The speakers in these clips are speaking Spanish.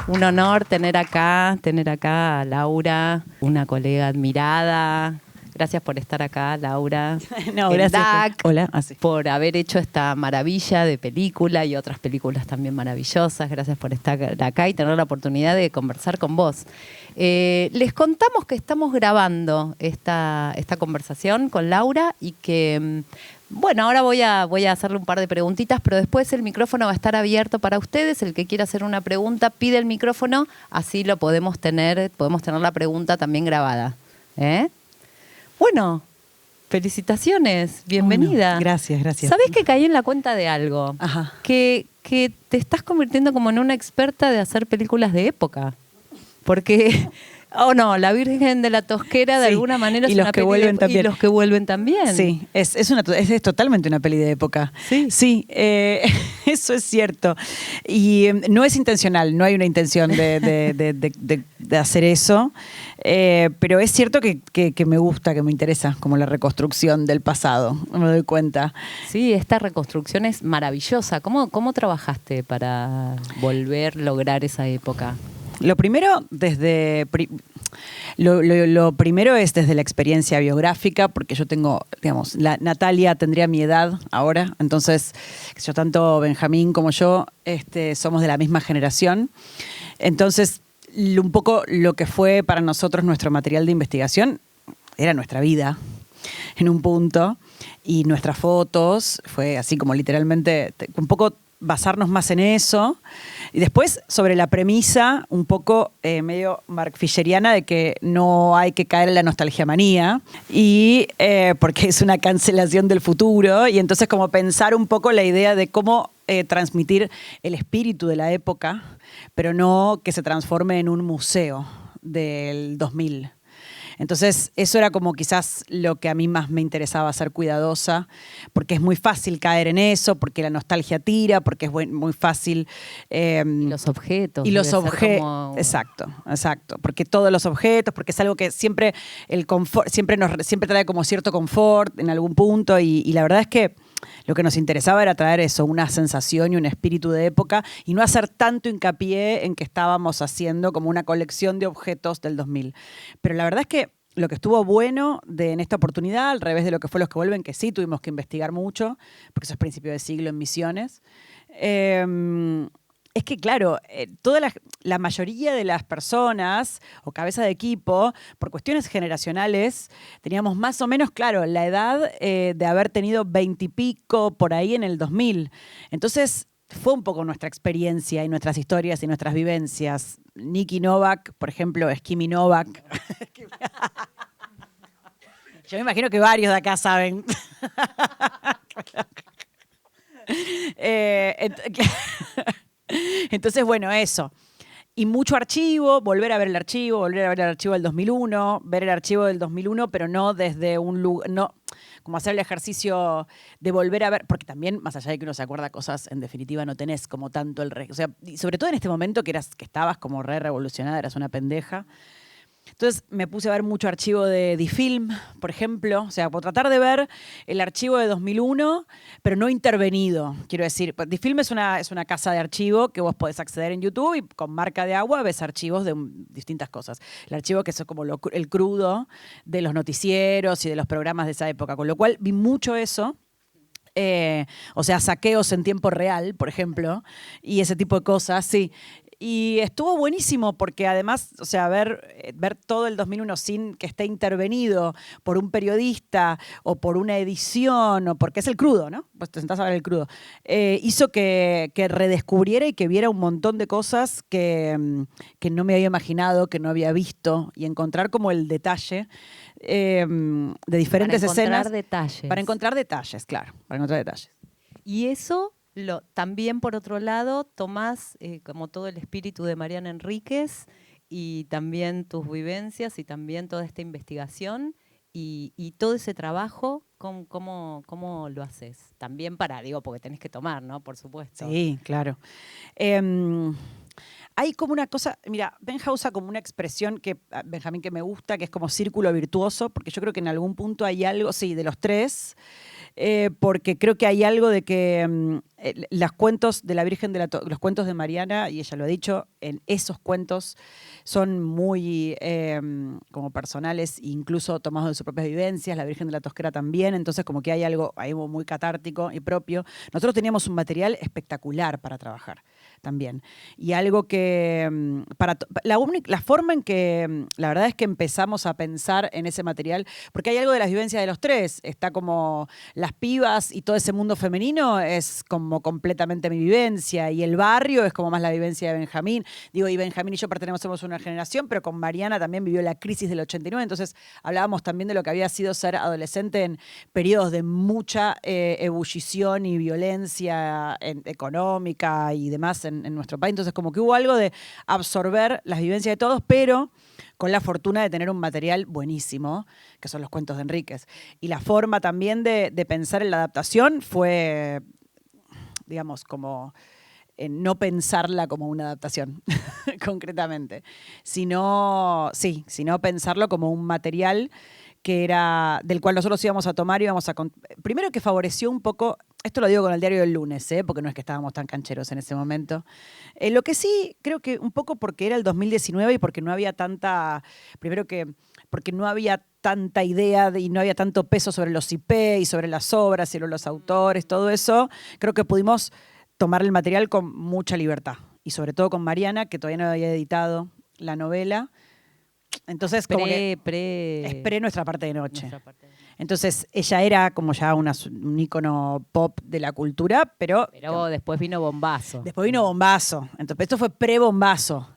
Un honor tener acá a Laura, una colega admirada. Gracias por estar acá, Laura. No, gracias. DAC, hola. por haber hecho esta maravilla de película y otras películas también maravillosas. Gracias por estar acá y tener la oportunidad de conversar con vos. Les contamos que estamos grabando esta conversación con Laura y que, bueno, ahora voy a hacerle un par de preguntitas, pero después el micrófono va a estar abierto para ustedes. El que quiera hacer una pregunta, pide el micrófono, así lo podemos tener la pregunta también grabada. Bueno, felicitaciones, bienvenida. Bueno, gracias. ¿Sabés que caí en la cuenta de algo? Ajá. Que te estás convirtiendo como en una experta de hacer películas de época. Porque, La Virgen de la Tosquera de alguna manera es una peli de época. Y los que vuelven también. Sí, es totalmente una peli de época. Sí, eso es cierto. Y no es intencional, no hay una intención de hacer eso. Pero es cierto que me gusta, que me interesa, como la reconstrucción del pasado, me doy cuenta. Sí, esta reconstrucción es maravillosa. ¿Cómo trabajaste para lograr esa época? Lo primero, lo primero es desde la experiencia biográfica, porque yo tengo, digamos, Natalia tendría mi edad ahora, entonces yo tanto Benjamín como yo somos de la misma generación. Entonces, un poco lo que fue para nosotros nuestro material de investigación era nuestra vida, en un punto, y nuestras fotos, fue así como literalmente, un poco basarnos más en eso. Y después, sobre la premisa, un poco medio Mark Fisheriana, de que no hay que caer en la nostalgiamanía, y porque es una cancelación del futuro, y entonces como pensar un poco la idea de cómo transmitir el espíritu de la época, pero no que se transforme en un museo del 2000. Entonces, eso era como quizás lo que a mí más me interesaba, ser cuidadosa, porque es muy fácil caer en eso, porque la nostalgia tira, porque es muy fácil. Los objetos. Y los objetos. Exacto. Porque todos los objetos, porque es algo que siempre el confort, siempre trae como cierto confort en algún punto, y la verdad es que lo que nos interesaba era traer eso, una sensación y un espíritu de época, y no hacer tanto hincapié en que estábamos haciendo como una colección de objetos del 2000. Pero la verdad es que lo que estuvo bueno en esta oportunidad, al revés de lo que fue Los que vuelven, que sí tuvimos que investigar mucho, porque eso es principio de siglo en Misiones, es que, claro, la mayoría de las personas o cabeza de equipo, por cuestiones generacionales, teníamos más o menos, claro, la edad de haber tenido 20 y pico por ahí en el 2000. Entonces, fue un poco nuestra experiencia y nuestras historias y nuestras vivencias. Nicky Novak, por ejemplo, es Kimi Novak. Yo me imagino que varios de acá saben. Entonces, bueno, eso. Y mucho archivo, volver a ver el archivo del 2001, ver el archivo del 2001, pero no desde un lugar, no, como hacer el ejercicio de volver a ver, porque también, más allá de que uno se acuerda cosas, en definitiva no tenés como tanto o sea, y sobre todo en este momento que estabas como re revolucionada, eras una pendeja. Entonces me puse a ver mucho archivo de Difilm, por ejemplo, o sea, por tratar de ver el archivo de 2001, pero no intervenido, quiero decir. Difilm es una casa de archivo que vos podés acceder en YouTube y con marca de agua ves archivos de distintas cosas. El archivo que es como el crudo de los noticieros y de los programas de esa época, con lo cual vi mucho eso. O sea, saqueos en tiempo real, por ejemplo, y ese tipo de cosas, sí. Y estuvo buenísimo porque además, o sea, ver todo el 2001 sin que esté intervenido por un periodista o por una edición, o porque es el crudo, ¿no? Pues te sentás a ver el crudo. Hizo que redescubriera y que viera un montón de cosas que no me había imaginado, que no había visto, y encontrar como el detalle de diferentes escenas. Para encontrar detalles, claro. Para encontrar detalles. Y eso... También, por otro lado, tomás como todo el espíritu de Mariana Enríquez y también tus vivencias y también toda esta investigación y todo ese trabajo, ¿cómo lo haces? También porque tenés que tomar, ¿no? Por supuesto. Sí, claro. Hay como una cosa, mira, Benja usa como una expresión Benjamín, que me gusta, que es como círculo virtuoso, porque yo creo que en algún punto hay algo, sí, de los tres, porque creo que hay algo de que los cuentos de la Virgen de los cuentos de Mariana, y ella lo ha dicho, en esos cuentos son muy como personales, incluso tomados de sus propias vivencias, la Virgen de la Tosquera también, entonces como que hay algo ahí muy catártico y propio. Nosotros teníamos un material espectacular para trabajar también. Y algo que, la forma en que, la verdad es que empezamos a pensar en ese material, porque hay algo de las vivencias de los tres, está como las pibas y todo ese mundo femenino es como completamente mi vivencia, y el barrio es como más la vivencia de Benjamín. Digo, y Benjamín y yo pertenecemos a una generación, pero con Mariana también vivió la crisis del 89, entonces hablábamos también de lo que había sido ser adolescente en periodos de mucha ebullición y violencia económica y demás en nuestro país. Entonces como que hubo algo de absorber las vivencias de todos, pero con la fortuna de tener un material buenísimo, que son los cuentos de Enríquez. Y la forma también de pensar en la adaptación fue, digamos, como no pensarla como una adaptación, concretamente, sino pensarlo como un material que era del cual nosotros íbamos a tomar y íbamos a... Primero que favoreció un poco, esto lo digo con el diario del lunes, porque no es que estábamos tan cancheros en ese momento. Lo que sí, creo que un poco porque era el 2019 y porque no había tanta... Primero que porque no había tanta idea y no había tanto peso sobre los IP y sobre las obras y sobre los autores, todo eso, creo que pudimos tomar el material con mucha libertad. Y sobre todo con Mariana, que todavía no había editado la novela. Entonces, como que esperé nuestra parte de noche. Entonces, ella era como ya un ícono pop de la cultura, pero después vino Bombazo. Entonces, esto fue pre-Bombazo.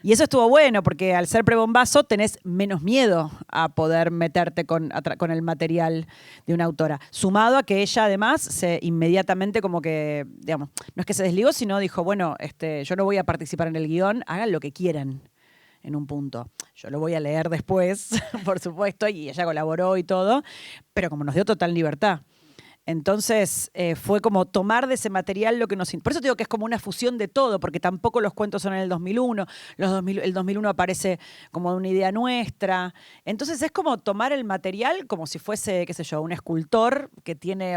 Y eso estuvo bueno, porque al ser pre-Bombazo tenés menos miedo a poder meterte con el material de una autora. Sumado a que ella, además, inmediatamente como que, digamos, no es que se desligó, sino dijo, bueno, yo no voy a participar en el guión, hagan lo que quieran. En un punto. Yo lo voy a leer después, por supuesto, y ella colaboró y todo, pero como nos dio total libertad. Entonces, fue como tomar de ese material lo que nos... Por eso te digo que es como una fusión de todo, porque tampoco los cuentos son en el 2001, el 2001 aparece como una idea nuestra. Entonces, es como tomar el material como si fuese, qué sé yo, un escultor que tiene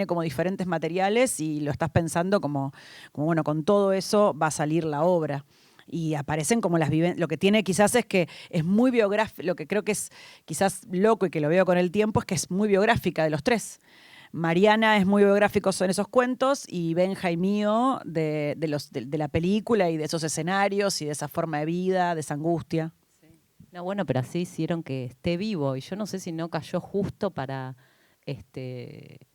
como diferentes materiales y lo estás pensando como bueno, con todo eso va a salir la obra. Y aparecen como las vivencias. Lo que tiene quizás es que es muy biográfico, lo que creo que es quizás loco y que lo veo con el tiempo es que es muy biográfica de los tres. Mariana es muy biográfico en esos cuentos y Benja y mío de la película y de esos escenarios y de esa forma de vida, de esa angustia. Sí. No, bueno, pero así hicieron que esté vivo y yo no sé si no cayó justo para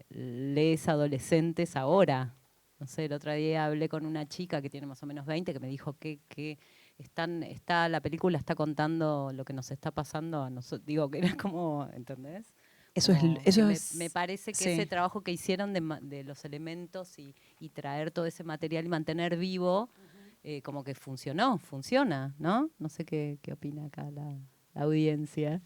les adolescentes ahora. No sé, el otro día hablé con una chica que tiene más o menos 20 que me dijo que la película está contando lo que nos está pasando a nosotros. Digo, que era como, ¿entendés? Me parece que sí. Ese trabajo que hicieron de los elementos y traer todo ese material y mantener vivo, como que funciona, ¿no? No sé qué opina acá la audiencia.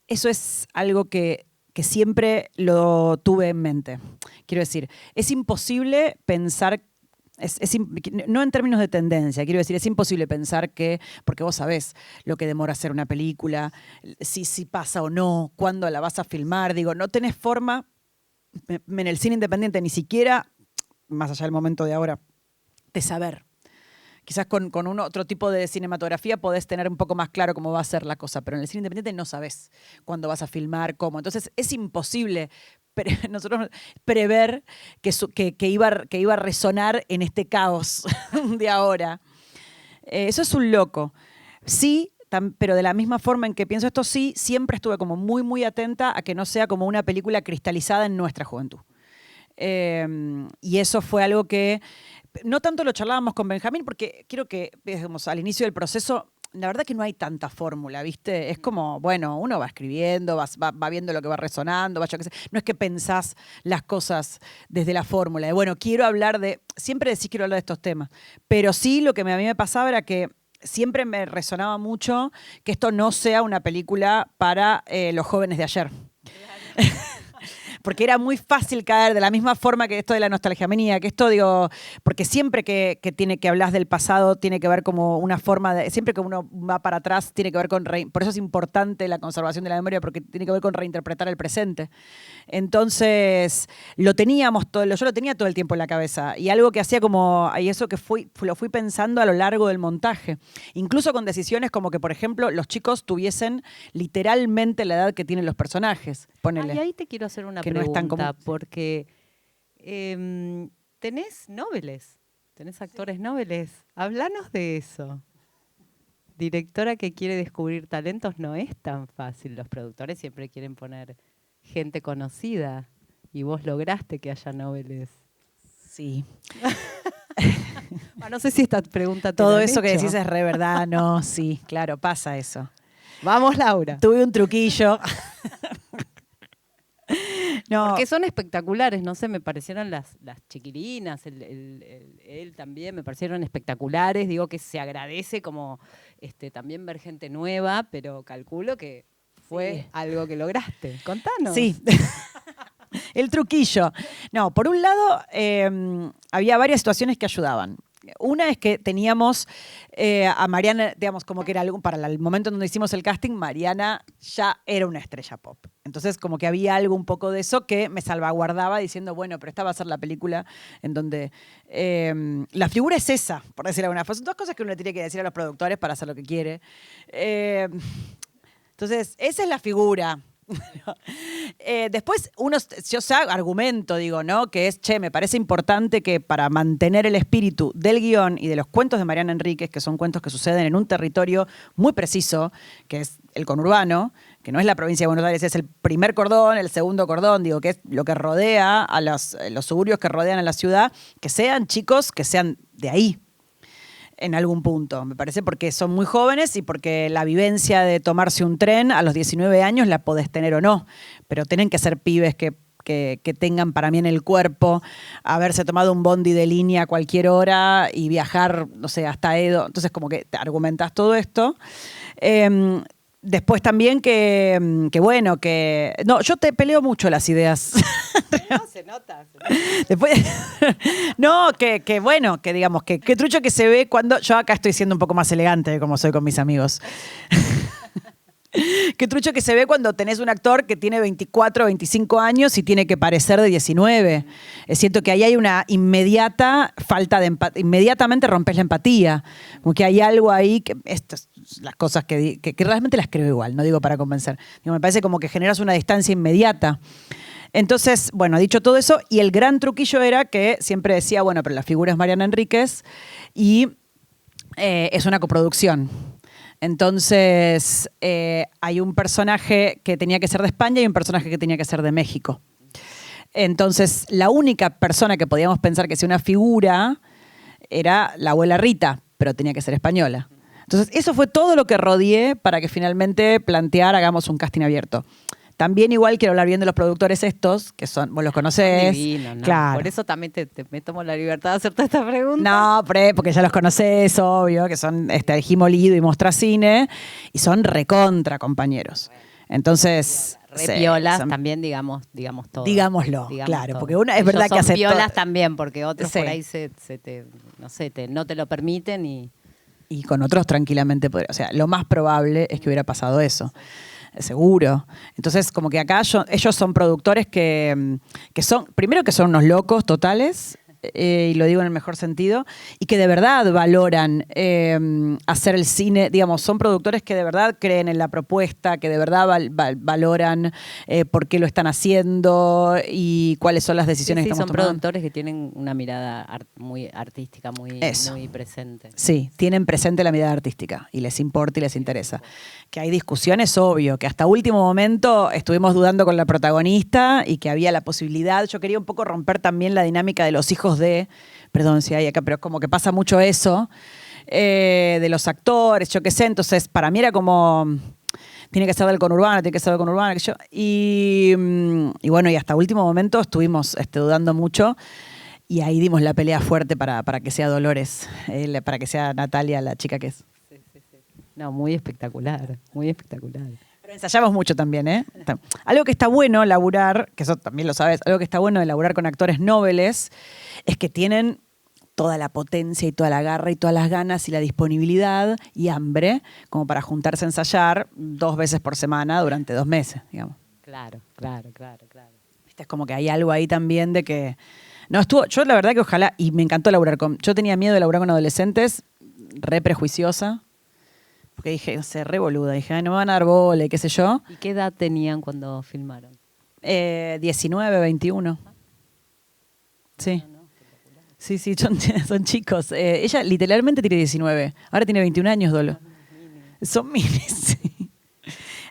Eso es algo que siempre lo tuve en mente. Quiero decir, es imposible pensar, no en términos de tendencia, quiero decir, es imposible pensar que, porque vos sabés lo que demora hacer una película, si pasa o no, cuándo la vas a filmar, digo, no tenés forma en el cine independiente, ni siquiera, más allá del momento de ahora, de saber. Quizás con otro tipo de cinematografía podés tener un poco más claro cómo va a ser la cosa, pero en el cine independiente no sabés cuándo vas a filmar, cómo. Entonces es imposible nosotros prever que iba a resonar en este caos de ahora. Eso es un loco. Sí, pero de la misma forma en que pienso esto, sí, siempre estuve como muy, muy atenta a que no sea como una película cristalizada en nuestra juventud. Y eso fue algo que no tanto lo charlábamos con Benjamín, porque quiero que, digamos, al inicio del proceso, la verdad que no hay tanta fórmula, ¿viste? Es como, bueno, uno va escribiendo, va viendo lo que va resonando, yo qué sé. No es que pensás las cosas desde la fórmula, de, bueno, siempre decís quiero hablar de estos temas, pero sí lo que a mí me pasaba era que siempre me resonaba mucho que esto no sea una película para los jóvenes de ayer. porque era muy fácil caer de la misma forma que esto de la nostalgia manía, que esto digo, porque siempre que hablas del pasado tiene que ver como una forma de, siempre que uno va para atrás tiene que ver con, por eso es importante la conservación de la memoria, porque tiene que ver con reinterpretar el presente. Entonces, yo lo tenía todo el tiempo en la cabeza, y algo que hacía como, y eso que lo fui pensando a lo largo del montaje, incluso con decisiones como que, por ejemplo, los chicos tuviesen literalmente la edad que tienen los personajes. Ponele. Y ahí te quiero hacer una que pregunta, no es tan común. porque tenés noveles, tenés actores noveles. Háblanos de eso. Directora que quiere descubrir talentos no es tan fácil. Los productores siempre quieren poner gente conocida y vos lograste que haya noveles. Sí. No sé si esta pregunta te Todo la han eso que hecho. decís es re verdad, no, sí, claro, pasa eso. Vamos, Laura. Tuve un truquillo. No. Porque son espectaculares, no sé, me parecieron las chiquilinas, él también, me parecieron espectaculares. Digo que se agradece como también ver gente nueva, pero calculo que fue algo que lograste. Contanos. Sí. El truquillo. No, por un lado, había varias situaciones que ayudaban. Una es que teníamos a Mariana, digamos, como que era algo, para el momento en donde hicimos el casting, Mariana ya era una estrella pop. Entonces, como que había algo un poco de eso que me salvaguardaba diciendo, bueno, pero esta va a ser la película en donde la figura es esa, por decirlo de alguna forma. Son dos cosas que uno le tiene que decir a los productores para hacer lo que quiere. Entonces, esa es la figura. Después yo argumento, digo, ¿no? Que es, me parece importante que para mantener el espíritu del guión y de los cuentos de Mariana Enríquez, que son cuentos que suceden en un territorio muy preciso, que es el conurbano, que no es la provincia de Buenos Aires, es el primer cordón, el segundo cordón, digo, que es lo que rodea a los suburbios que rodean a la ciudad, que sean chicos que sean de ahí, en algún punto, me parece, porque son muy jóvenes y porque la vivencia de tomarse un tren a los 19 años la podés tener o no, pero tienen que ser pibes que tengan para mí en el cuerpo haberse tomado un bondi de línea a cualquier hora y viajar, no sé, hasta Edo. Entonces, como que te argumentás todo esto. Después también no, yo te peleo mucho las ideas. No, se nota. Después, no, que digamos, que trucho que se ve cuando, yo acá estoy siendo un poco más elegante de como soy con mis amigos. Qué trucho que se ve cuando tenés un actor que tiene 24, 25 años y tiene que parecer de 19. Siento que ahí hay una inmediata falta de empatía. Inmediatamente rompes la empatía. Como que hay algo ahí que estas las cosas que realmente las creo igual, no digo para convencer. Digo, me parece como que generas una distancia inmediata. Entonces, bueno, dicho todo eso, y el gran truquillo era que siempre decía, bueno, pero la figura es Mariana Enríquez y es una coproducción. Entonces, hay un personaje que tenía que ser de España y un personaje que tenía que ser de México. Entonces, la única persona que podíamos pensar que sea una figura era la abuela Rita, pero tenía que ser española. Entonces, eso fue todo lo que rodeé para que finalmente hagamos un casting abierto. También igual quiero hablar bien de los productores estos, que son, vos los conocés. Divino, ¿no? Claro. Por eso también me tomo la libertad de hacerte esta pregunta. No, porque ya los conocés, obvio, que son Gimolido y Mostracine, y son recontra compañeros. Entonces, piolas también, digamos todo. Digámoslo, claro, todo. porque una es Ellos verdad que hace piolas también, porque otros Sí. por ahí no te lo permiten y con otros tranquilamente podría. O sea, lo más probable es que hubiera pasado eso. Seguro. Entonces, como que acá ellos son productores que son, primero que son unos locos totales, y lo digo en el mejor sentido, y que de verdad valoran hacer el cine, digamos, son productores que de verdad creen en la propuesta, que de verdad valoran por qué lo están haciendo y cuáles son las decisiones que estamos son tomando. productores que tienen una mirada muy artística, muy presente. Sí, tienen presente la mirada artística y les importa y les interesa. Que hay discusiones, obvio, que hasta último momento estuvimos dudando con la protagonista y que había la posibilidad, yo quería un poco romper también la dinámica de los hijos perdón si hay acá, pero es como que pasa mucho eso, de los actores, yo qué sé, entonces para mí era como, tiene que ser del conurbano, y bueno, y hasta último momento estuvimos dudando mucho, y ahí dimos la pelea fuerte para que sea Dolores, para que sea Natalia la chica que es. Sí. No, muy espectacular, muy espectacular. Pero ensayamos mucho también, ¿eh? Algo que está bueno laburar, que eso también lo sabes, algo que está bueno de laburar con actores nobles es que tienen toda la potencia y toda la garra y todas las ganas y la disponibilidad y hambre como para juntarse a ensayar 2 veces por semana durante 2 meses, digamos. Claro. ¿Viste? Es como que hay algo ahí también de que... No, yo la verdad que ojalá, y me encantó laburar con... Yo tenía miedo de laburar con adolescentes, re prejuiciosa, porque dije, no sé, re boluda, dije, ay, no me van a dar bola y qué sé yo. ¿Y qué edad tenían cuando filmaron? 19, 21. Sí. Sí, son chicos. Ella literalmente tiene 19. Ahora tiene 21 años, Dolo. Son minis. Sí.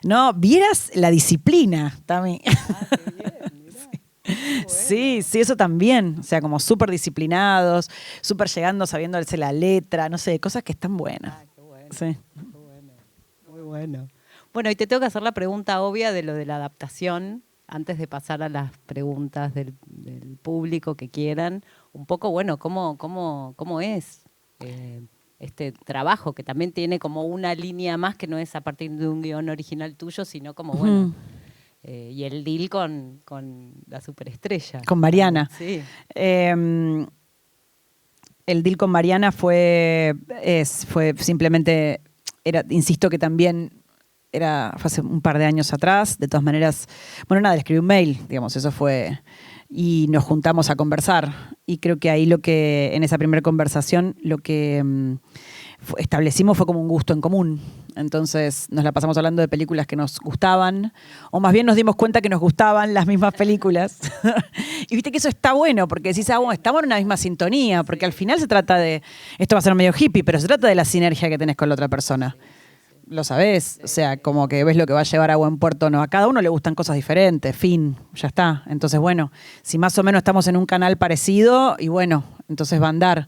No, vieras la disciplina, Tami. Sí, eso también. O sea, como súper disciplinados, súper llegando, sabiéndose la letra, no sé, cosas que están buenas. Qué bueno. Sí. Muy bueno. Bueno, y te tengo que hacer la pregunta obvia de lo de la adaptación, antes de pasar a las preguntas del público que quieran. Un poco, bueno, ¿cómo es este trabajo? Que también tiene como una línea más que no es a partir de un guión original tuyo, sino como, bueno, y el deal con la superestrella. Con Mariana. Sí. El deal con Mariana fue simplemente, insisto que también fue hace un par de años atrás. De todas maneras, bueno, nada, le escribí un mail, digamos, eso fue... Y nos juntamos a conversar. Y creo que ahí en esa primera conversación, lo que establecimos fue como un gusto en común. Entonces nos la pasamos hablando de películas que nos gustaban, o más bien nos dimos cuenta que nos gustaban las mismas películas. Y viste que eso está bueno, porque decís, bueno, estamos en una misma sintonía, porque al final se trata de, esto va a ser medio hippie, pero se trata de la sinergia que tenés con la otra persona. Lo sabés, o sea, como que ves lo que va a llevar a buen puerto o no. A cada uno le gustan cosas diferentes, fin, ya está. Entonces, bueno, si más o menos estamos en un canal parecido, y bueno, entonces va a andar.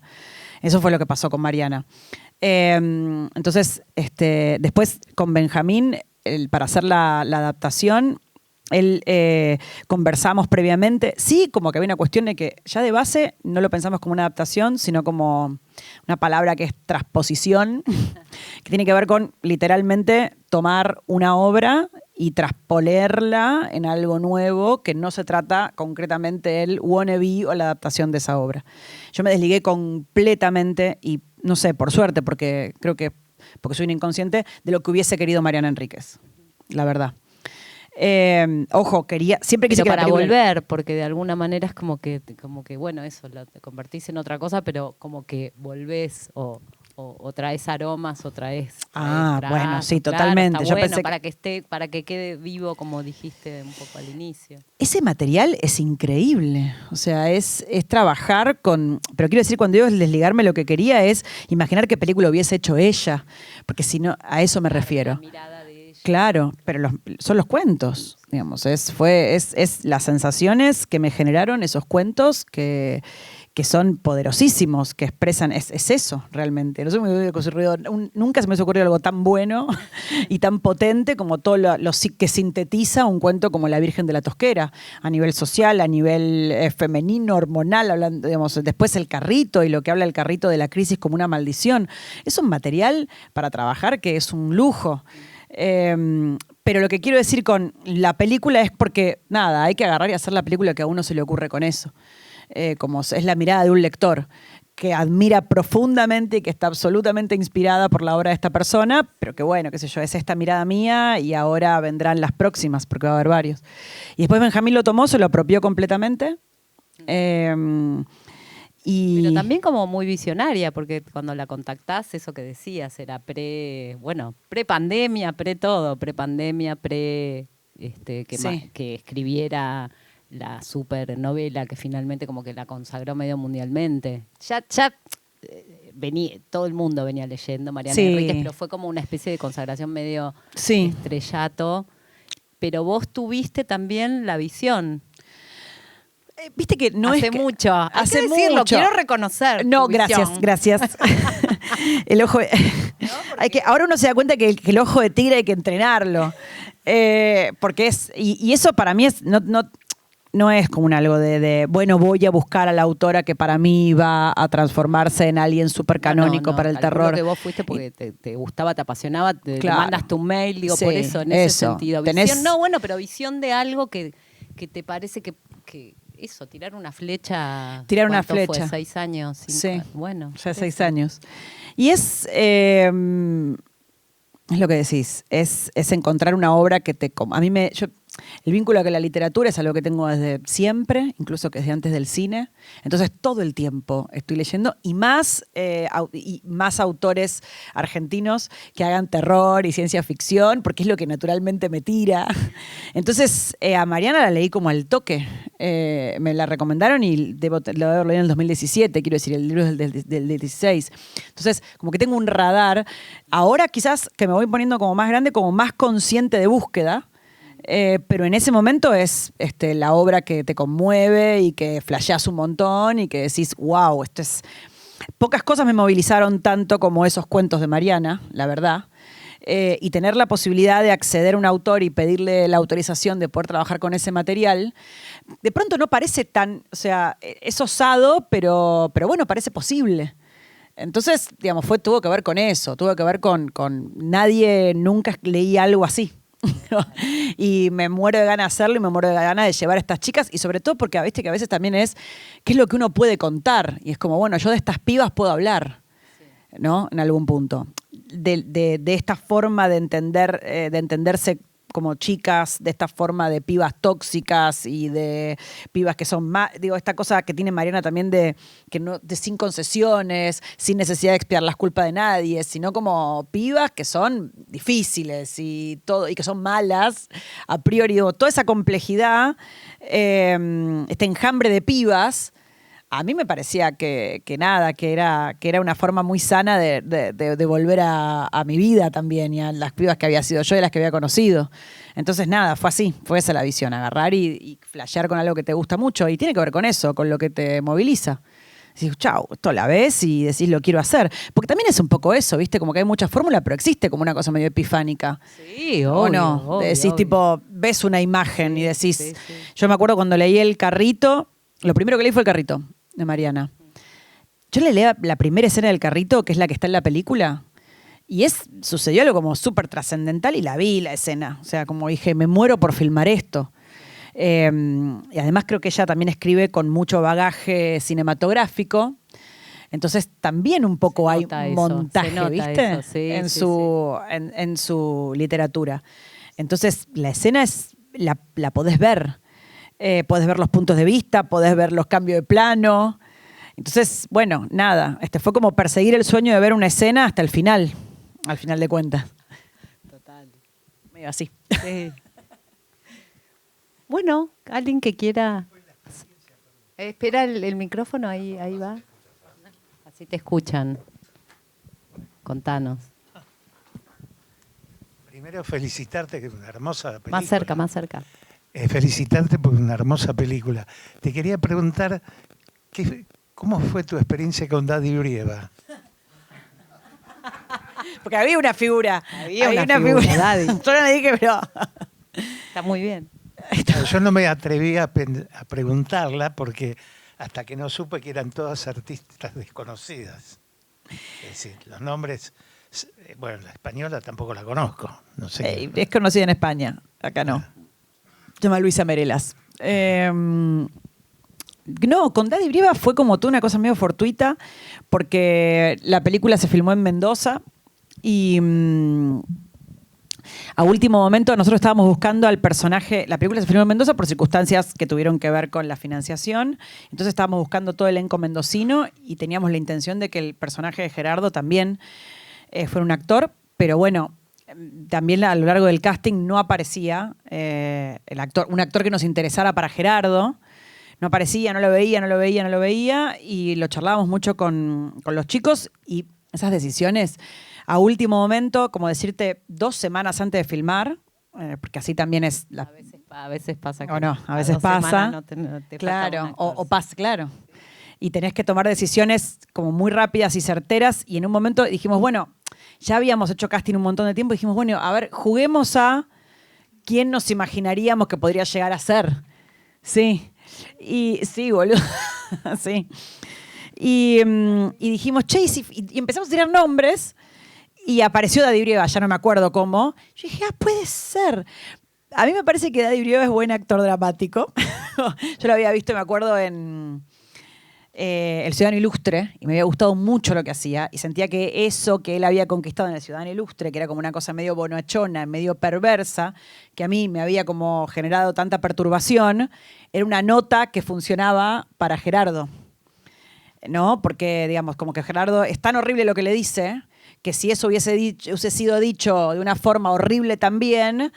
Eso fue lo que pasó con Mariana. Entonces, después con Benjamín, para hacer la adaptación, conversamos previamente. Sí, como que había una cuestión de que ya de base no lo pensamos como una adaptación, sino como una palabra que es transposición, que tiene que ver con literalmente tomar una obra y traspolerla en algo nuevo, que no se trata concretamente el wannabe o la adaptación de esa obra. Yo me desligué completamente, y no sé, por suerte, porque soy un inconsciente, de lo que hubiese querido Mariana Enríquez, la verdad. Ojo, siempre quise pero que para volver, porque de alguna manera es como que bueno, eso, te convertís en otra cosa, pero como que volvés o traes aromas o traes bueno, sí, claro, totalmente. Yo pensé para que quede vivo, como dijiste un poco al inicio. Ese material es increíble. O sea, es trabajar con... Pero quiero decir, cuando digo desligarme, lo que quería es imaginar qué película hubiese hecho ella. Porque si no, a eso me refiero. La mirada de ella. Claro, pero son los cuentos, digamos. Es las sensaciones que me generaron esos cuentos que son poderosísimos, que expresan, es eso realmente. No se me hubiera ocurrido, nunca se me hubiese ocurrido algo tan bueno y tan potente como todo lo que sintetiza un cuento como La Virgen de la Tosquera, a nivel social, a nivel femenino, hormonal, hablando, digamos, después el carrito y lo que habla el carrito de la crisis como una maldición. Es un material para trabajar que es un lujo. Pero lo que quiero decir con la película es porque, nada, hay que agarrar y hacer la película que a uno se le ocurre con eso. Como es la mirada de un lector que admira profundamente y que está absolutamente inspirada por la obra de esta persona, pero que bueno, qué sé yo, es esta mirada mía y ahora vendrán las próximas, porque va a haber varios. Y después Benjamín lo tomó, se lo apropió completamente. Pero también como muy visionaria, porque cuando la contactás, eso que decías, era pre-pandemia, pre-pandemia, que escribiera la supernovela que finalmente como que la consagró medio mundialmente. Ya todo el mundo venía leyendo Mariana Enríquez, pero fue como una especie de consagración medio estrellato. Pero vos tuviste también la visión. Viste que no hace es mucho. Hace decirlo, mucho. Quiero reconocer. No, gracias. El ojo. Ahora uno se da cuenta que el ojo de tigre hay que entrenarlo. Porque y eso para mí es. no es como un algo bueno, voy a buscar a la autora que para mí va a transformarse en alguien súper canónico para el terror. Que vos fuiste porque te gustaba, te apasionaba, te Claro. mandaste un mail, digo, Sí, por eso, en ese eso. sentido. Tenés- No, bueno, pero visión de algo que te parece que eso, tirar una flecha. Tirar una ¿cuánto flecha. Fue? 6 años. 5, Sí. Bueno. Ya 6 eso. años. Y es lo que decís, es encontrar una obra que el vínculo con la literatura es algo que tengo desde siempre, incluso que desde antes del cine. Entonces todo el tiempo estoy leyendo y más autores argentinos que hagan terror y ciencia ficción, porque es lo que naturalmente me tira. Entonces a Mariana la leí como al toque. Me la recomendaron y lo debo haber leído en el 2017, quiero decir, el libro es del 16. Entonces, como que tengo un radar. Ahora quizás que me voy poniendo como más grande, como más consciente de búsqueda, pero en ese momento es la obra que te conmueve y que flasheás un montón y que decís, wow, esto es... Pocas cosas me movilizaron tanto como esos cuentos de Mariana, la verdad. Y tener la posibilidad de acceder a un autor y pedirle la autorización de poder trabajar con ese material, de pronto no parece tan, o sea, es osado, pero bueno, parece posible. Entonces, digamos, tuvo que ver con eso, tuvo que ver con nadie nunca leí algo así. Y me muero de ganas de hacerlo y me muero de ganas de llevar a estas chicas y sobre todo porque viste que a veces también es qué es lo que uno puede contar y es como, bueno, yo de estas pibas puedo hablar, ¿no? En algún punto. De esta forma de entenderse como chicas, de esta forma de pibas tóxicas y de pibas que son más, digo, esta cosa que tiene Mariana también de sin concesiones, sin necesidad de expiar las culpas de nadie, sino como pibas que son difíciles y todo, y que son malas, a priori, digo, toda esa complejidad, este enjambre de pibas. A mí me parecía que era una forma muy sana de volver a mi vida también y a las pibas que había sido yo y las que había conocido. Entonces, nada, fue así, fue esa la visión, agarrar y flashear con algo que te gusta mucho. Y tiene que ver con eso, con lo que te moviliza. Decís, chau, esto la ves y decís, lo quiero hacer. Porque también es un poco eso, ¿viste? Como que hay muchas fórmulas, pero existe como una cosa medio epifánica. Sí, ¿O obvio, no? obvio, Decís, obvio. tipo, ves una imagen y decís... Sí, sí. Yo me acuerdo cuando leí El Carrito, lo primero que leí fue El Carrito, de Mariana. Yo le leí la primera escena del carrito, que es la que está en la película, y sucedió algo como súper trascendental y la vi, la escena. O sea, como dije, me muero por filmar esto. Y además creo que ella también escribe con mucho bagaje cinematográfico. Entonces también un poco hay montaje, ¿viste? Eso, sí, en su literatura. Entonces la escena la podés ver. Podés ver los puntos de vista, podés ver los cambios de plano. Entonces, bueno, nada. Fue como perseguir el sueño de ver una escena hasta el final, al final de cuentas. Total. Medio así. Sí. Bueno, alguien que quiera... espera el micrófono, ahí va. Así te escuchan. Contanos. Primero felicitarte, que es una hermosa película. Más cerca. Felicitarte por una hermosa película. Te quería preguntar, ¿cómo fue tu experiencia con Daddy Brieva? Porque había una figura. Había una figura, Daddy. Yo no le dije, pero... Está muy bien. Yo no me atreví a preguntarla porque hasta que no supe que eran todas artistas desconocidas. Es decir, los nombres... Bueno, la española tampoco la conozco. No sé. Es conocida en España. Acá no. Se llama Luisa Merelas. No, con Daddy Brieva fue como tú, una cosa medio fortuita, porque la película se filmó en Mendoza y a último momento nosotros estábamos buscando al personaje. La película se filmó en Mendoza por circunstancias que tuvieron que ver con la financiación. Entonces estábamos buscando todo el elenco mendocino y teníamos la intención de que el personaje de Gerardo también fuera un actor, pero bueno, también a lo largo del casting no aparecía un actor que nos interesara para Gerardo. No aparecía, no lo veía y lo charlábamos mucho con los chicos y esas decisiones a último momento, como decirte 2 semanas antes de filmar, porque así también es... A veces pasa que o no, a veces pasa. No te claro, o pasa, claro. Y tenés que tomar decisiones como muy rápidas y certeras y en un momento dijimos, bueno, ya habíamos hecho casting un montón de tiempo y dijimos, bueno, a ver, juguemos a quién nos imaginaríamos que podría llegar a ser Sí. Y sí, boludo. Sí. Y dijimos, che, y empezamos a tirar nombres y apareció Daddy Brieva, ya no me acuerdo cómo. Yo dije, puede ser. A mí me parece que Daddy Brieva es buen actor dramático. Yo lo había visto, me acuerdo, en El Ciudadano Ilustre, y me había gustado mucho lo que hacía, y sentía que eso que él había conquistado en El Ciudadano Ilustre, que era como una cosa medio bonachona, medio perversa, que a mí me había como generado tanta perturbación, era una nota que funcionaba para Gerardo. ¿No? Porque, digamos, como que Gerardo es tan horrible lo que le dice, que si eso hubiese sido dicho de una forma horrible también,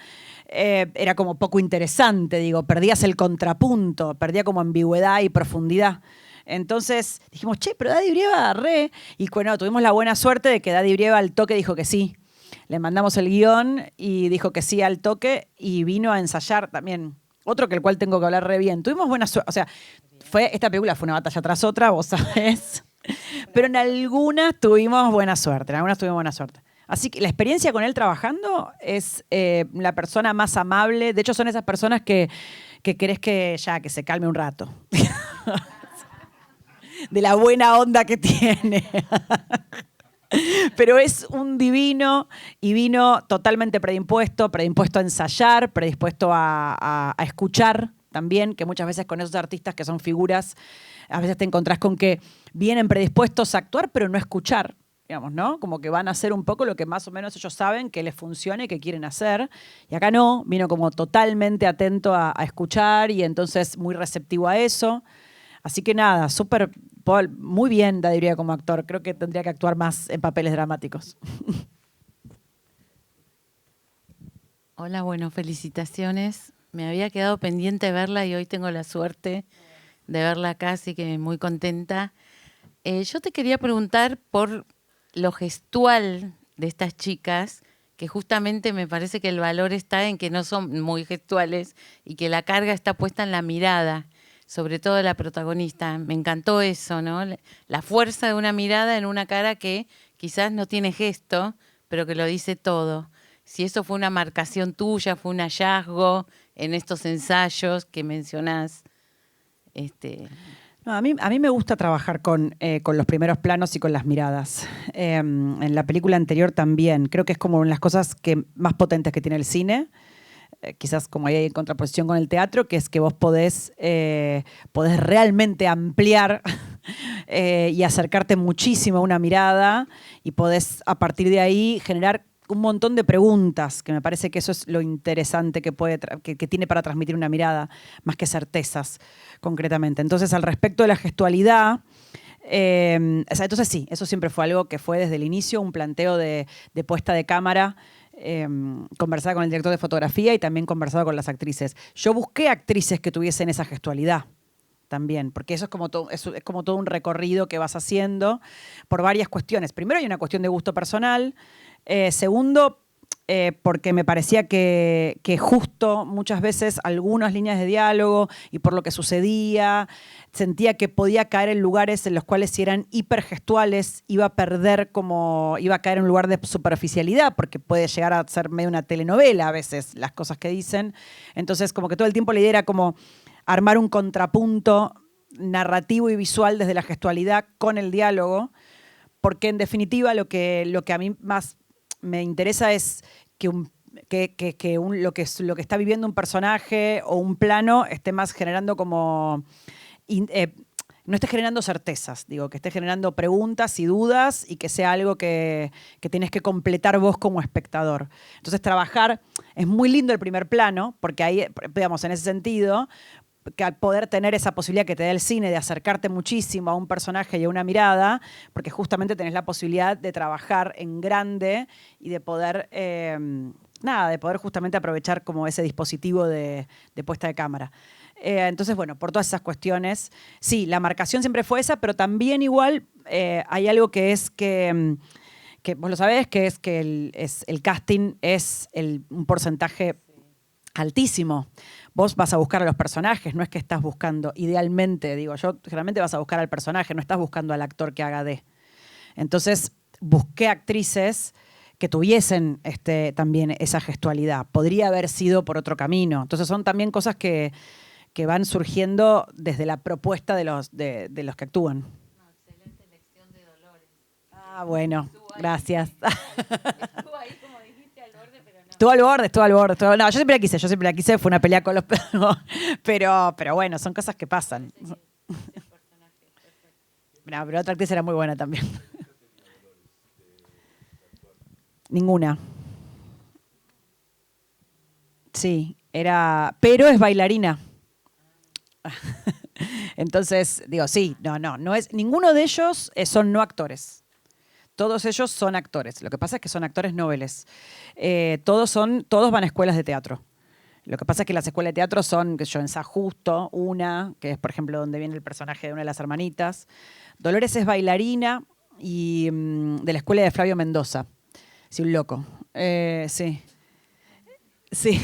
era como poco interesante, digo, perdías el contrapunto, perdía como ambigüedad y profundidad. Entonces dijimos, che, pero Daddy Brieva, re. Y bueno, tuvimos la buena suerte de que Daddy Brieva al toque dijo que sí. Le mandamos el guión y dijo que sí al toque y vino a ensayar también. Otro que el cual tengo que hablar re bien. Tuvimos buena suerte, o sea, esta película fue una batalla tras otra, vos sabés. Pero en algunas tuvimos buena suerte, Así que la experiencia con él trabajando es la persona más amable. De hecho, son esas personas que querés que se calme un rato. De la buena onda que tiene. Pero es un divino y vino totalmente predispuesto a ensayar, predispuesto a escuchar también, que muchas veces con esos artistas que son figuras, a veces te encontrás con que vienen predispuestos a actuar, pero no a escuchar, digamos, ¿no? Como que van a hacer un poco lo que más o menos ellos saben que les funcione, que quieren hacer. Y acá no, vino como totalmente atento a escuchar y entonces muy receptivo a eso. Así que nada, muy bien, Daddy Brieva como actor. Creo que tendría que actuar más en papeles dramáticos. Hola, bueno, felicitaciones. Me había quedado pendiente de verla y hoy tengo la suerte de verla acá, así que muy contenta. Yo te quería preguntar por lo gestual de estas chicas, que justamente me parece que el valor está en que no son muy gestuales y que la carga está puesta en la mirada, sobre todo de la protagonista. Me encantó eso, ¿no? La fuerza de una mirada en una cara que quizás no tiene gesto, pero que lo dice todo. Si eso fue una marcación tuya, fue un hallazgo en estos ensayos que mencionás. No, a mí me gusta trabajar con los primeros planos y con las miradas. En la película anterior también. Creo que es como una de las cosas más potentes que tiene el cine. Quizás como ahí hay en contraposición con el teatro, que es que vos podés realmente ampliar y acercarte muchísimo a una mirada y podés a partir de ahí generar un montón de preguntas, que me parece que eso es lo interesante que tiene para transmitir una mirada, más que certezas, concretamente. Entonces, al respecto de la gestualidad, entonces sí, eso siempre fue algo que fue desde el inicio, un planteo de puesta de cámara, conversada con el director de fotografía y también conversado con las actrices. Yo busqué actrices que tuviesen esa gestualidad también, porque eso es como todo un recorrido que vas haciendo por varias cuestiones. Primero hay una cuestión de gusto personal. Segundo, porque me parecía que justo muchas veces algunas líneas de diálogo y por lo que sucedía, sentía que podía caer en lugares en los cuales si eran hipergestuales iba a caer en un lugar de superficialidad, porque puede llegar a ser medio una telenovela a veces las cosas que dicen. Entonces como que todo el tiempo la idea era como armar un contrapunto narrativo y visual desde la gestualidad con el diálogo, porque en definitiva lo que a mí más me interesa es que lo que está viviendo un personaje o un plano esté más generando como... no esté generando certezas, digo, que esté generando preguntas y dudas y que sea algo que tienes que completar vos como espectador. Entonces trabajar, es muy lindo el primer plano, porque ahí, digamos, en ese sentido, que al poder tener esa posibilidad que te da el cine de acercarte muchísimo a un personaje y a una mirada, porque justamente tenés la posibilidad de trabajar en grande y de poder, de poder justamente aprovechar como ese dispositivo de puesta de cámara. Entonces, bueno, por todas esas cuestiones, sí, la marcación siempre fue esa, pero también igual hay algo que es que vos lo sabés, que es que el casting es un porcentaje altísimo. Vos vas a buscar a los personajes, no es que estás buscando, idealmente, digo yo, generalmente vas a buscar al personaje, no estás buscando al actor que haga de. Entonces, busqué actrices que tuviesen también esa gestualidad. Podría haber sido por otro camino. Entonces, son también cosas que que van surgiendo desde la propuesta de los que actúan. Excelente elección de Dolores. Ah, bueno, gracias. Estuvo ahí, como dijiste, al borde, pero no. Estuvo al borde. No, yo siempre la quise, fue una pelea con los perros. Pero bueno, son cosas que pasan. No, pero otra actriz era muy buena también. Ninguna. Sí, pero es bailarina. Entonces, digo, sí, no es, ninguno de ellos son no actores. Todos ellos son actores. Lo que pasa es que son actores noveles. Todos van a escuelas de teatro. Lo que pasa es que las escuelas de teatro son, que yo en San Justo, una, que es, por ejemplo, donde viene el personaje de una de las hermanitas. Dolores es bailarina y de la escuela de Flavio Mendoza. Sí, un loco. Sí. Sí.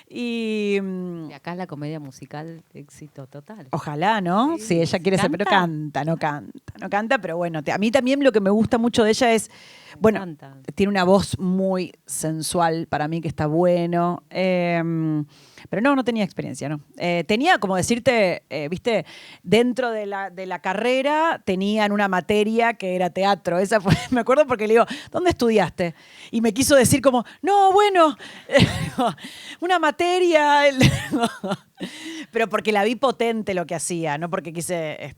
Y acá la comedia musical, éxito total. ojalá, ¿no? Sí, ella quiere ser, pero no canta, pero bueno, a mí también lo que me gusta mucho de ella es, bueno, tiene una voz muy sensual para mí que está bueno, pero no tenía experiencia, ¿no? Tenía, como decirte, viste, dentro de la carrera tenían una materia que era teatro, esa fue, me acuerdo porque le digo, ¿dónde estudiaste? Y me quiso decir como, no, bueno, una materia, pero porque la vi potente lo que hacía, no porque quise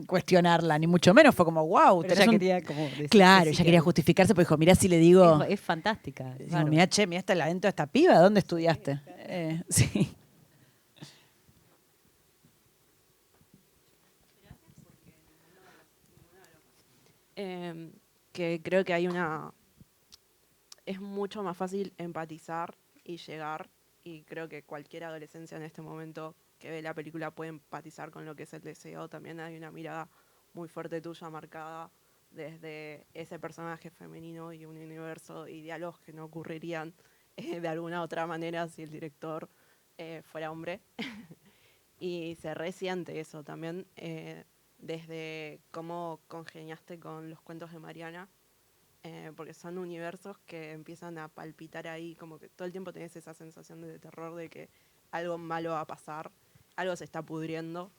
cuestionarla, ni mucho menos, fue como, wow. Pero ella quería como decir claro, ella quería justificarse, porque dijo, mirá si le digo... Es fantástica. Digo, mirá, está la dentro de esta piba, ¿dónde estudiaste? Sí. Que creo que es mucho más fácil empatizar y llegar, y creo que cualquier adolescencia en este momento que ve la película puede empatizar con lo que es el deseo. También hay una mirada muy fuerte tuya marcada desde ese personaje femenino y un universo y diálogos que no ocurrirían de alguna otra manera si el director fuera hombre. Y se resiente eso también, desde cómo congeniaste con los cuentos de Mariana, porque son universos que empiezan a palpitar ahí, como que todo el tiempo tenés esa sensación de terror de que algo malo va a pasar, algo se está pudriendo,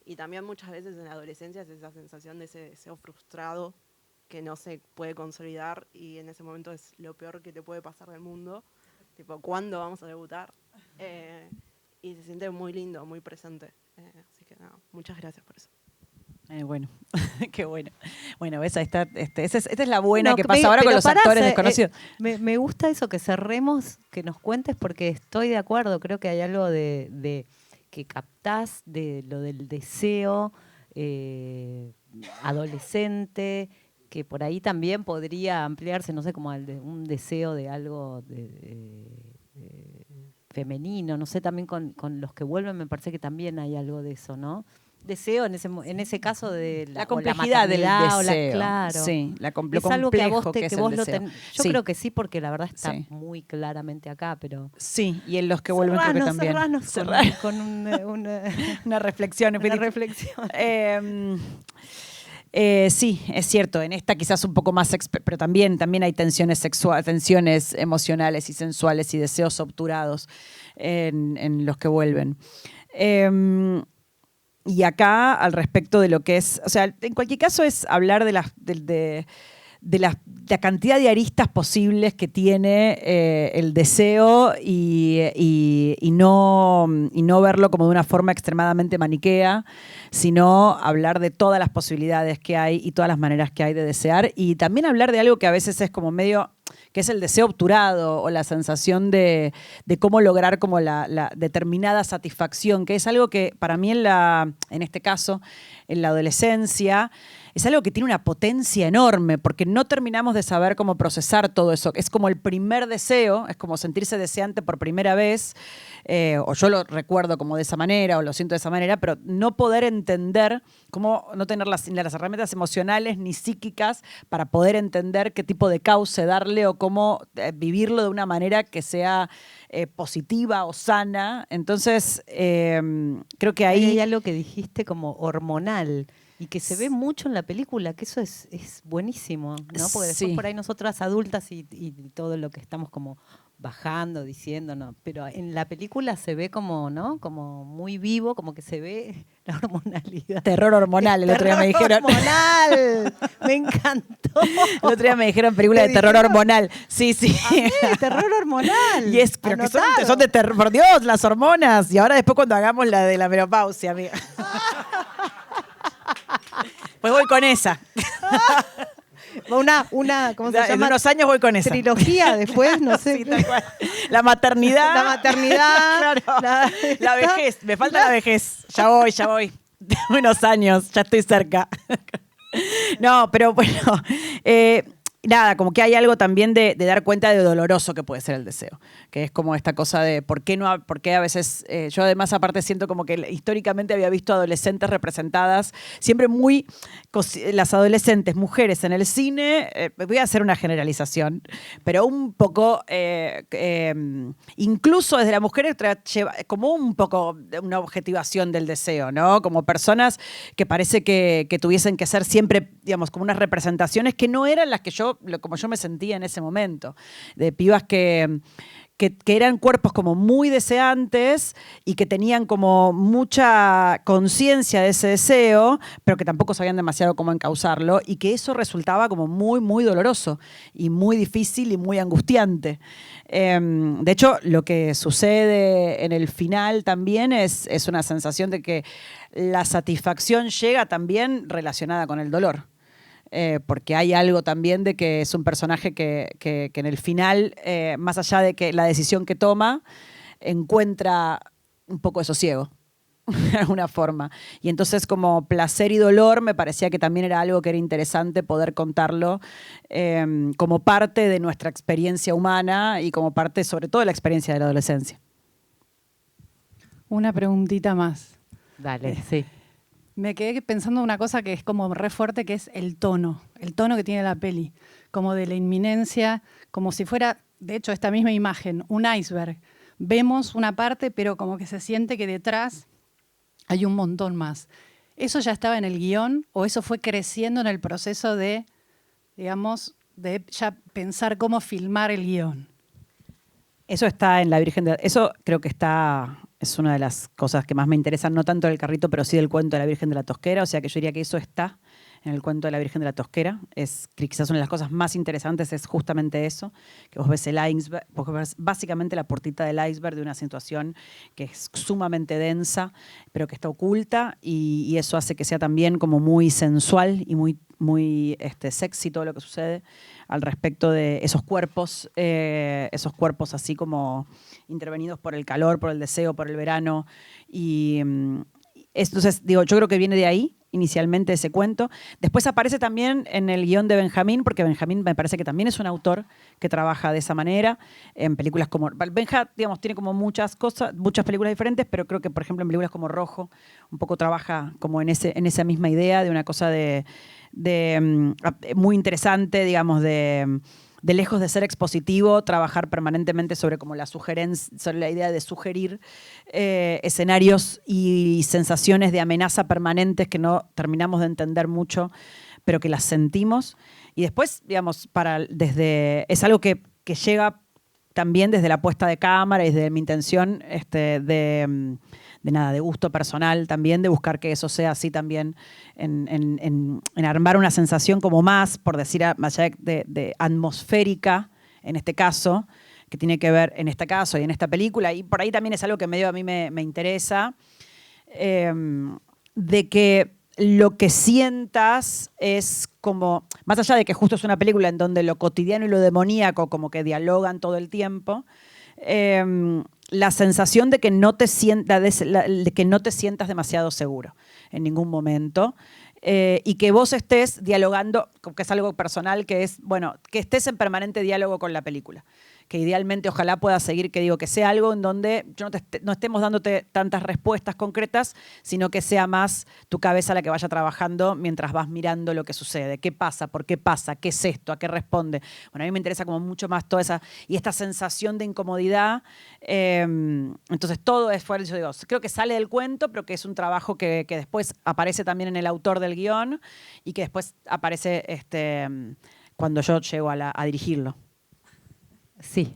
y también muchas veces en la adolescencia es esa sensación de ese deseo frustrado que no se puede consolidar, y en ese momento es lo peor que te puede pasar del mundo, tipo, ¿cuándo vamos a debutar? Y se siente muy lindo, muy presente, así que nada, muchas gracias por eso. Bueno, qué bueno. Bueno, ves, ahí está, esta es la buena que pasa ahora con los actores desconocidos. Me gusta eso, que cerremos, que nos cuentes, porque estoy de acuerdo, creo que hay algo de que captás de lo del deseo adolescente, que por ahí también podría ampliarse, no sé, como un deseo de algo femenino, no sé, también con los que vuelven me parece que también hay algo de eso, ¿no? Deseo en ese caso de la complejidad del deseo. Claro. Sí, es algo que a vos lo deseo. Yo creo que sí, porque la verdad está muy claramente acá, pero... Sí, y en los que vuelven creo que también. Cerranos con una reflexión. Una reflexión. Sí, es cierto, en esta quizás un poco más, pero también hay tensiones sexuales, tensiones emocionales y sensuales y deseos obturados en los que vuelven. Y acá, al respecto de lo que es, o sea, en cualquier caso es hablar de la cantidad de aristas posibles que tiene el deseo y no verlo como de una forma extremadamente maniquea, sino hablar de todas las posibilidades que hay y todas las maneras que hay de desear, y también hablar de algo que a veces es como medio, que es el deseo obturado o la sensación de cómo lograr como la determinada satisfacción, que es algo que para mí en este caso, en la adolescencia, es algo que tiene una potencia enorme, porque no terminamos de saber cómo procesar todo eso. Es como el primer deseo, es como sentirse deseante por primera vez, o yo lo recuerdo como de esa manera, o lo siento de esa manera, pero no poder entender cómo, no tener las herramientas emocionales ni psíquicas para poder entender qué tipo de cauce darle o cómo vivirlo de una manera que sea positiva o sana. Entonces, creo que ahí... Hay algo que dijiste como hormonal, y que se ve mucho en la película, que eso es buenísimo, ¿no? Porque después por ahí nosotras adultas y todo lo que estamos como bajando, diciendo, no, pero en la película se ve como, ¿no? Como muy vivo, como que se ve la hormonalidad. Terror hormonal, el otro día me dijeron. ¡Hormonal! Me encantó. El otro día me dijeron película de terror hormonal. Sí, sí. Terror hormonal. Y es, pero que Anotado. son de terror, por Dios, las hormonas. Y ahora después cuando hagamos la de la menopausia, amiga. Pues voy con esa. Una, ¿cómo se En llama? unos años voy con esa. Trilogía después, no sé. Sí, tal cual. La maternidad. La maternidad. Claro. La vejez. Me falta la vejez. Ya voy. Unos años, ya estoy cerca. No, pero bueno. Nada, como que hay algo también de dar cuenta de lo doloroso que puede ser el deseo, que es como esta cosa de por qué a veces, yo además aparte siento como que históricamente había visto adolescentes representadas, siempre muy, las adolescentes, mujeres en el cine, voy a hacer una generalización, pero un poco, incluso desde las mujeres, como un poco una objetivación del deseo, ¿no? Como personas que parece que tuviesen que ser siempre, digamos, como unas representaciones que no eran las que como yo me sentía en ese momento, de pibas que eran cuerpos como muy deseantes y que tenían como mucha conciencia de ese deseo, pero que tampoco sabían demasiado cómo encauzarlo y que eso resultaba como muy, muy doloroso y muy difícil y muy angustiante. De hecho, lo que sucede en el final también es una sensación de que la satisfacción llega también relacionada con el dolor. Porque hay algo también de que es un personaje que en el final, más allá de que la decisión que toma, encuentra un poco de sosiego, de alguna forma. Y entonces como placer y dolor me parecía que también era algo que era interesante poder contarlo como parte de nuestra experiencia humana y como parte sobre todo de la experiencia de la adolescencia. Una preguntita más. Dale, sí. Me quedé pensando una cosa que es como re fuerte, que es el tono que tiene la peli, como de la inminencia, como si fuera, de hecho, esta misma imagen, un iceberg. Vemos una parte, pero como que se siente que detrás hay un montón más. ¿Eso ya estaba en el guión o eso fue creciendo en el proceso de, digamos, de ya pensar cómo filmar el guión? Eso está en La Virgen de... Eso creo que es una de las cosas que más me interesan, no tanto del carrito, pero sí del cuento de la Virgen de la Tosquera. O sea que yo diría que eso está en el cuento de la Virgen de la Tosquera. Es quizás una de las cosas más interesantes es justamente eso, que vos ves el iceberg, vos ves básicamente la puertita del iceberg de una situación que es sumamente densa, pero que está oculta y eso hace que sea también como muy sensual y muy sexy todo lo que sucede al respecto de esos cuerpos así como intervenidos por el calor, por el deseo, por el verano. Y entonces, digo, yo creo que viene de ahí inicialmente ese cuento. Después aparece también en el guión de Benjamín, porque Benjamín me parece que también es un autor que trabaja de esa manera, en películas como... Benja, digamos, tiene como muchas cosas, muchas películas diferentes, pero creo que, por ejemplo, en películas como Rojo, un poco trabaja como en esa misma idea de una cosa muy interesante, digamos, de lejos de ser expositivo, trabajar permanentemente sobre como la sugerencia, sobre la idea de sugerir escenarios y sensaciones de amenaza permanentes que no terminamos de entender mucho, pero que las sentimos. Y después, digamos, es algo que llega también desde la puesta de cámara y desde mi intención de gusto personal también, de buscar que eso sea así también, en armar una sensación como más, por decir, más allá de atmosférica, en este caso, que tiene que ver en este caso y en esta película, y por ahí también es algo que medio a mí me interesa, de que lo que sientas es como, más allá de que justo es una película en donde lo cotidiano y lo demoníaco como que dialogan todo el tiempo, la sensación de que no te sientas demasiado seguro en ningún momento y que vos estés dialogando, que es algo personal, que es, bueno, que estés en permanente diálogo con la película. Que idealmente ojalá pueda seguir, que sea algo en donde no estemos dándote tantas respuestas concretas, sino que sea más tu cabeza la que vaya trabajando mientras vas mirando lo que sucede. ¿Qué pasa? ¿Por qué pasa? ¿Qué es esto? ¿A qué responde? Bueno, a mí me interesa como mucho más toda esa, y esta sensación de incomodidad. Entonces todo es fuera, yo digo, creo que sale del cuento, pero que es un trabajo que después aparece también en el autor del guión y que después aparece cuando yo llego a dirigirlo. Sí.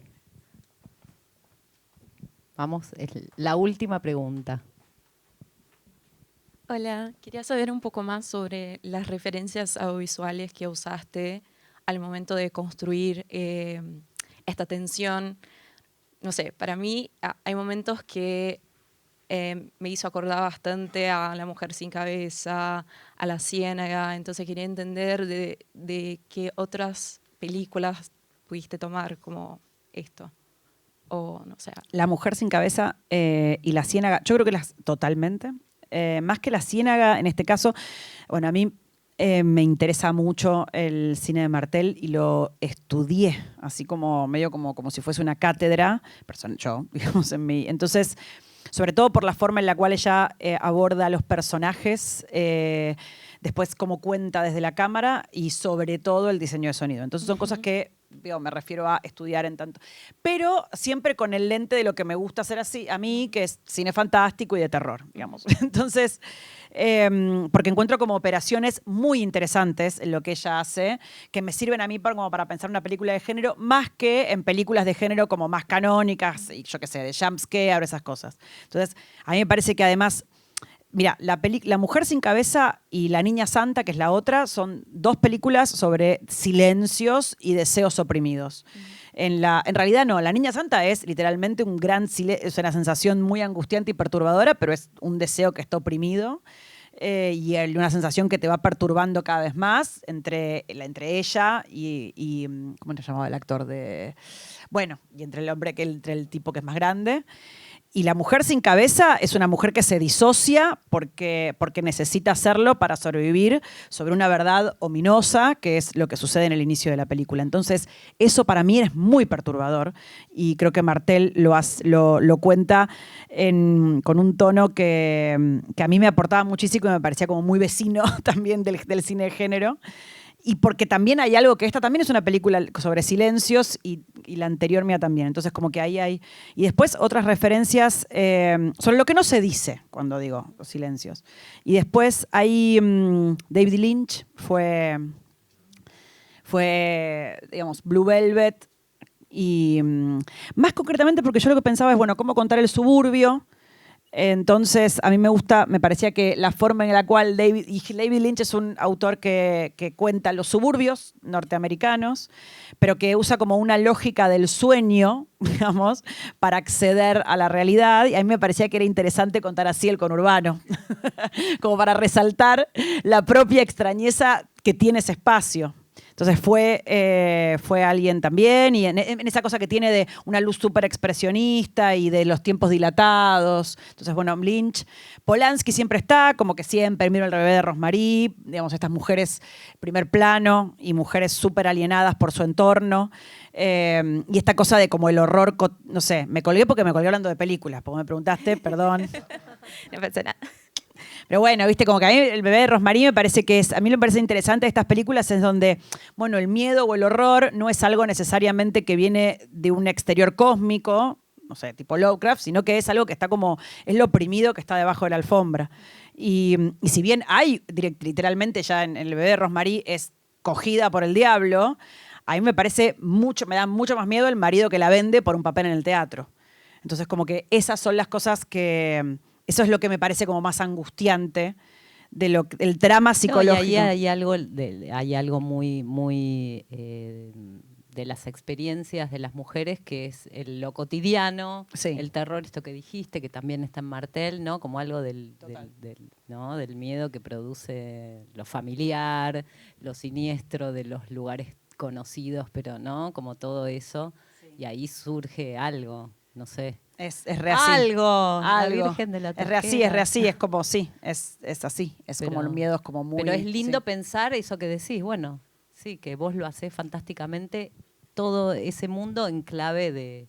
Vamos, es la última pregunta. Hola, quería saber un poco más sobre las referencias audiovisuales que usaste al momento de construir esta tensión. No sé, para mí hay momentos que me hizo acordar bastante a La mujer sin cabeza, a La ciénaga, entonces quería entender de qué otras películas pudiste tomar como esto. O no sé. La mujer sin cabeza y La ciénaga, yo creo que totalmente. Más que La ciénaga, en este caso, bueno, a mí me interesa mucho el cine de Martel y lo estudié, así como medio como si fuese una cátedra, yo, digamos, en mí. Entonces, sobre todo por la forma en la cual ella aborda a los personajes, después cómo cuenta desde la cámara y sobre todo el diseño de sonido. Entonces son cosas que me refiero a estudiar en tanto. Pero siempre con el lente de lo que me gusta hacer así, a mí, que es cine fantástico y de terror, digamos. Entonces, porque encuentro como operaciones muy interesantes en lo que ella hace, que me sirven a mí como para pensar una película de género, más que en películas de género como más canónicas, y yo qué sé, de jumpscare, esas cosas. Entonces, a mí me parece que además... Mira, La mujer sin cabeza y La niña santa, que es la otra, son dos películas sobre silencios y deseos oprimidos. En realidad no, La niña santa es literalmente un gran silencio, es una sensación muy angustiante y perturbadora, pero es un deseo que está oprimido. Y una sensación que te va perturbando cada vez más entre ella y ¿cómo se llamaba el actor de? Bueno, y entre el tipo que es más grande. Y La mujer sin cabeza es una mujer que se disocia porque necesita hacerlo para sobrevivir sobre una verdad ominosa, que es lo que sucede en el inicio de la película. Entonces, eso para mí es muy perturbador y creo que Martel lo cuenta con un tono que a mí me aportaba muchísimo y me parecía como muy vecino también del cine de género. Y porque también hay algo que esta también es una película sobre silencios y la anterior mía también. Entonces como que ahí hay... Y después otras referencias sobre lo que no se dice cuando digo los silencios. Y después hay David Lynch, fue digamos, Blue Velvet. Y más concretamente porque yo lo que pensaba es, bueno, cómo contar el suburbio. Entonces, a mí me parecía que la forma en la cual David Lynch es un autor que cuenta los suburbios norteamericanos, pero que usa como una lógica del sueño, digamos, para acceder a la realidad. Y a mí me parecía que era interesante contar así el conurbano, como para resaltar la propia extrañeza que tiene ese espacio. Entonces fue alguien también, y en esa cosa que tiene de una luz súper expresionista y de los tiempos dilatados. Entonces, bueno, Lynch. Polanski siempre está, como que siempre, Miro el bebé de Rosemary, digamos, estas mujeres primer plano y mujeres súper alienadas por su entorno. Y esta cosa de como el horror, no sé, me colgué porque me colgué hablando de películas, porque me preguntaste, perdón. No pasa nada. Pero bueno, viste, como que a mí el bebé de Rosemary a mí me parece interesante estas películas es donde, bueno, el miedo o el horror no es algo necesariamente que viene de un exterior cósmico, no sé, tipo Lovecraft, sino que es algo que está como, es lo oprimido que está debajo de la alfombra. Y si bien hay, literalmente ya en el bebé de Rosemary es cogida por el diablo, a mí me da mucho más miedo el marido que la vende por un papel en el teatro. Entonces como que esas son las cosas que... Eso es lo que me parece como más angustiante del drama psicológico. No, y ahí hay algo muy de las experiencias de las mujeres, que es lo cotidiano, sí. El terror, esto que dijiste, que también está en Martel, ¿no? Como algo del miedo que produce lo familiar, lo siniestro de los lugares conocidos, pero no, como todo eso. Sí. Y ahí surge algo, no sé. Es re así. Algo. La Virgen de la Tosquera. Es re así, es como sí, es así. Es como el miedo, es como muy... Pero es lindo sí. pensar eso que decís, bueno, sí, que vos lo hacés fantásticamente, todo ese mundo en clave de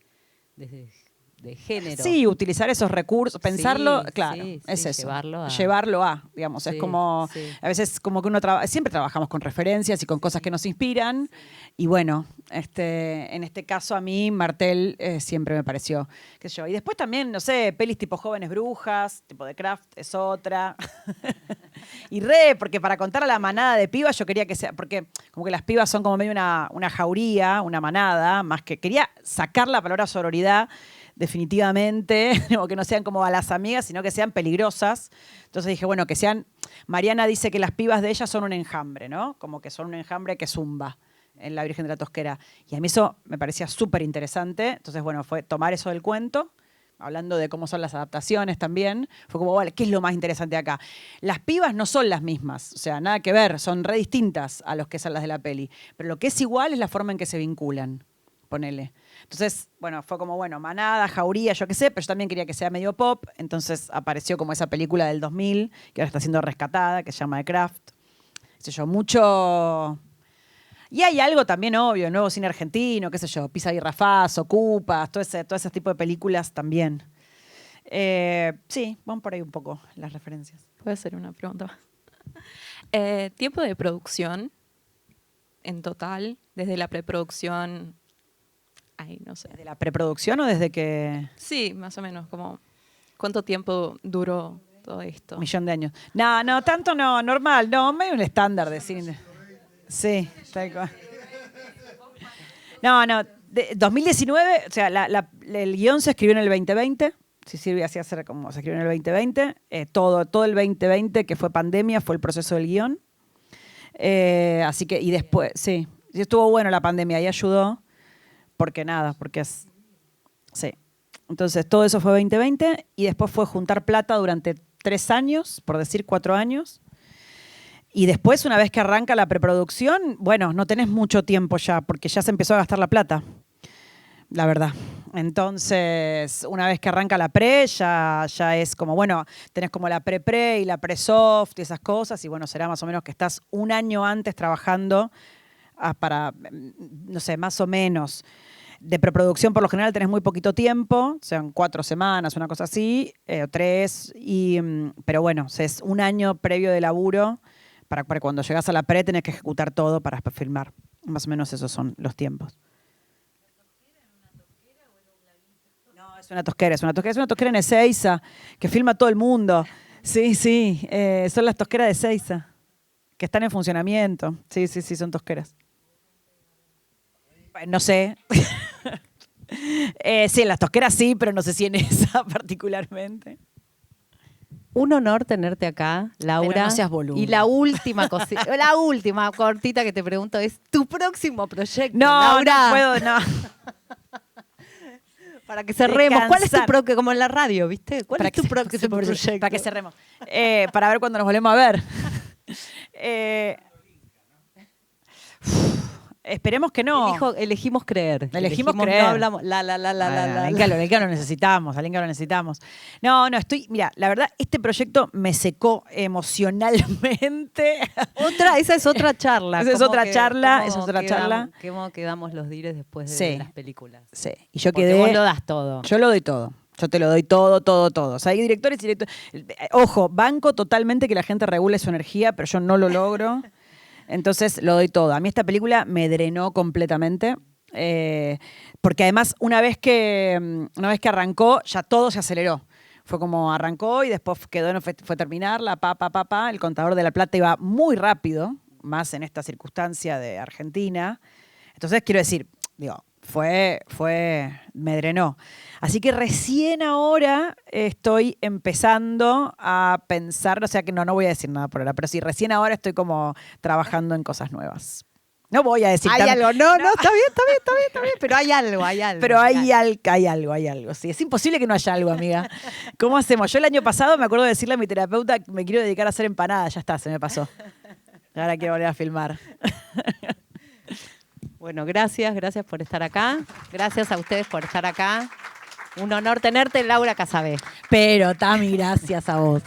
género. Sí, utilizar esos recursos, pensarlo, sí, claro, sí, es sí, eso. Llevarlo a, digamos, sí, es como, sí. A veces como que siempre trabajamos con referencias y con cosas que nos inspiran, y bueno, en este caso a mí Martel siempre me pareció, qué sé yo. Y después también, no sé, pelis tipo Jóvenes Brujas, tipo de Craft es otra. Y porque para contar a la manada de pibas yo quería que sea, porque como que las pibas son como medio una jauría, una manada, más que quería sacar la palabra sororidad definitivamente, o que no sean como a las amigas, sino que sean peligrosas. Entonces dije, bueno, que sean... Mariana dice que las pibas de ella son un enjambre, ¿no? Como que son un enjambre que zumba en La Virgen de la Tosquera. Y a mí eso me parecía súper interesante. Entonces, bueno, fue tomar eso del cuento, hablando de cómo son las adaptaciones también. Fue como, vale, ¿qué es lo más interesante acá? Las pibas no son las mismas, o sea, nada que ver, son re distintas a los que son las de la peli. Pero lo que es igual es la forma en que se vinculan, ponele. Entonces, bueno, fue como, bueno, Manada, Jauría, yo qué sé, pero yo también quería que sea medio pop. Entonces apareció como esa película del 2000, que ahora está siendo rescatada, que se llama The Craft. Qué sé yo, mucho... Y hay algo también obvio, nuevo cine argentino, qué sé yo, Pisa y Rafaz, Ocupas, todo ese tipo de películas también. Sí, van por ahí un poco las referencias. Puedo hacer una pregunta más. Tiempo de producción en total, desde la preproducción, ay, no sé. ¿De la preproducción o desde que...? Sí, más o menos, como ¿cuánto tiempo duró todo esto? 1.000.000 de años. No, tanto no, normal, no, medio un estándar de cine. Sí, tal cual. No, 2019, o sea, el guión se escribió en el 2020. Sí, Silvia hacía hacer como se escribió en el 2020. Todo el 2020, que fue pandemia, fue el proceso del guión. Así que, y después, sí estuvo bueno la pandemia, y ayudó, porque es... Sí. Entonces, todo eso fue 2020, y después fue juntar plata durante 3 años, por decir 4 años. Y después, una vez que arranca la preproducción, bueno, no tenés mucho tiempo ya, porque ya se empezó a gastar la plata, la verdad. Entonces, una vez que arranca la pre, ya es como, bueno, tenés como la pre-pre y la pre-soft y esas cosas, y bueno, será más o menos que estás un año antes trabajando para, no sé, más o menos. De preproducción, por lo general, tenés muy poquito tiempo, sean 4 semanas, una cosa así, o 3, pero bueno, es un año previo de laburo. Para cuando llegas a la pre tenés que ejecutar todo para filmar. Más o menos esos son los tiempos. No, es una tosquera en Ezeiza, que filma todo el mundo. Sí, son las tosqueras de Ezeiza, que están en funcionamiento. Sí, son tosqueras. No sé. Sí, en las tosqueras sí, pero no sé si en esa particularmente. Un honor tenerte acá, Laura. Pero no seas boluda. Y la última cortita que te pregunto es tu próximo proyecto, No, Laura. no puedo, no. Para que cerremos. ¿Cuál es tu Descansar. como en la radio, viste? ¿Cuál es tu próximo proyecto? Para que cerremos. Para ver cuándo nos volvemos a ver. Esperemos que no. Elegimos creer. Elegimos creer. No hablamos. Alguien lo necesitamos. No, mira, la verdad, este proyecto me secó emocionalmente. Esa es otra charla. Esa es otra charla. ¿Cómo quedamos los dires después de Sí. las películas? Sí. Y yo Porque quedé. vos lo das todo. Yo lo doy todo. Yo te lo doy todo. O sea, hay directores y directores. Ojo, banco totalmente que la gente regule su energía, pero yo no lo logro. Entonces lo doy todo. A mí esta película me drenó completamente. Porque además, una vez que arrancó, ya todo se aceleró. Fue como arrancó y después fue terminarla, el contador de la plata iba muy rápido, más en esta circunstancia de Argentina. Entonces, quiero decir, me drenó. Así que recién ahora estoy empezando a pensar, o sea que no voy a decir nada por ahora, pero sí, recién ahora estoy como trabajando en cosas nuevas. No voy a decir... Hay algo, no, está bien, pero hay algo. Pero hay algo, sí. Es imposible que no haya algo, amiga. ¿Cómo hacemos? Yo el año pasado me acuerdo de decirle a mi terapeuta que me quiero dedicar a hacer empanadas, ya está, se me pasó. Ahora quiero volver a filmar. Bueno, gracias por estar acá. Gracias a ustedes por estar acá. Un honor tenerte, Laura Casabé. Pero, Tami, gracias a vos.